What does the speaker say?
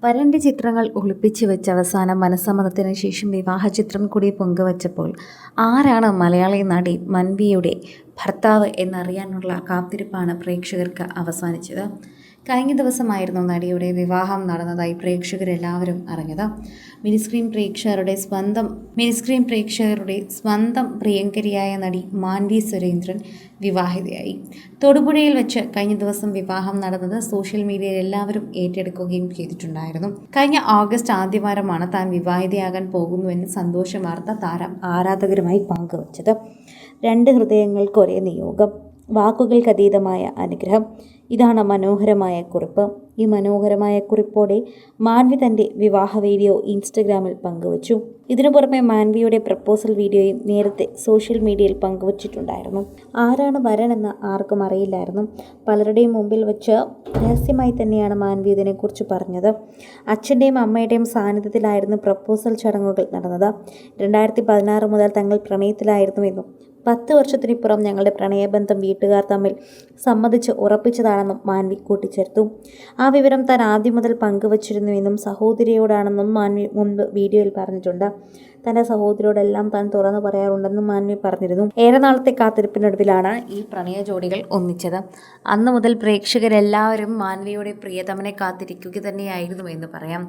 വരൻ്റെ ചിത്രങ്ങൾ ഒളിപ്പിച്ചു വെച്ച് അവസാനം മനസ്സമ്മതത്തിന് ശേഷം വിവാഹ ചിത്രം കൂടി പങ്കുവച്ചപ്പോൾ ആരാണ് മലയാളി നടി മൻവിയുടെ ഭർത്താവ് എന്നറിയാനുള്ള കാത്തിരിപ്പാണ് പ്രേക്ഷകർക്ക് അവസാനിച്ചത്. കഴിഞ്ഞ ദിവസമായിരുന്നു നടിയുടെ വിവാഹം നടന്നതായി പ്രേക്ഷകരെല്ലാവരും അറിഞ്ഞത്. മിനിസ്ക്രീൻ പ്രേക്ഷകരുടെ സ്വന്തം പ്രിയങ്കരിയായ നടി മാൻവി സുരേന്ദ്രൻ വിവാഹിതയായി. തൊടുപുഴയിൽ വെച്ച് കഴിഞ്ഞ ദിവസം വിവാഹം നടന്നത് സോഷ്യൽ മീഡിയയിൽ എല്ലാവരും ഏറ്റെടുക്കുകയും ചെയ്തിട്ടുണ്ടായിരുന്നു. കഴിഞ്ഞ ഓഗസ്റ്റ് ആദ്യവാരമാണ് താൻ വിവാഹിതയാകാൻ പോകുന്നുവെന്ന് സന്തോഷ വാർത്ത താരം ആരാധകരുമായി പങ്കുവച്ചത്. രണ്ട് ഹൃദയങ്ങൾക്ക് ഒരേ നിയോഗം, വാക്കുകൾക്കതീതമായ അനുഗ്രഹം. ഇതാണ് മനോഹരമായ കുറിപ്പ്. ഈ മനോഹരമായ കുറിപ്പോടെ മാൻവി തൻ്റെ വിവാഹ വീഡിയോ ഇൻസ്റ്റഗ്രാമിൽ പങ്കുവച്ചു. ഇതിനു പുറമെ മാൻവിയുടെ പ്രപ്പോസൽ വീഡിയോയും നേരത്തെ സോഷ്യൽ മീഡിയയിൽ പങ്കുവച്ചിട്ടുണ്ടായിരുന്നു. ആരാണ് വരനെന്ന് ആർക്കും അറിയില്ലായിരുന്നു. പലരുടെയും മുമ്പിൽ വെച്ച് രഹസ്യമായി തന്നെയാണ് മാൻവി ഇതിനെക്കുറിച്ച് പറഞ്ഞത്. അച്ഛൻ്റെയും അമ്മയുടെയും സാന്നിധ്യത്തിലായിരുന്നു പ്രപ്പോസൽ ചടങ്ങുകൾ നടന്നത്. 2016 മുതൽ തങ്ങൾ പ്രണയത്തിലായിരുന്നുവെന്നും 10 വർഷത്തിനിപ്പുറം ഞങ്ങളുടെ പ്രണയബന്ധം വീട്ടുകാർ തമ്മിൽ സമ്മതിച്ച് ഉറപ്പിച്ചതാണെന്നും മാൻവി കൂട്ടിച്ചേർത്തു. ആ വിവരം താൻ ആദ്യം മുതൽ പങ്കുവച്ചിരുന്നുവെന്നും സഹോദരിയോടാണെന്നും മാൻവി മുൻപ് വീഡിയോയിൽ പറഞ്ഞിട്ടുണ്ട്. തൻ്റെ സഹോദരിയോടെല്ലാം താൻ തുറന്നു പറയാറുണ്ടെന്നും മാൻവി പറഞ്ഞിരുന്നു. ഏറെ നാളത്തെ കാത്തിരിപ്പിനൊടുവിലാണ് ഈ പ്രണയ ജോഡികൾ ഒന്നിച്ചത്. അന്നു മുതൽ പ്രേക്ഷകരെല്ലാവരും മാൻവിയുടെ പ്രിയതമനെ കാത്തിരിക്കുക തന്നെയായിരുന്നു എന്ന് പറയാം.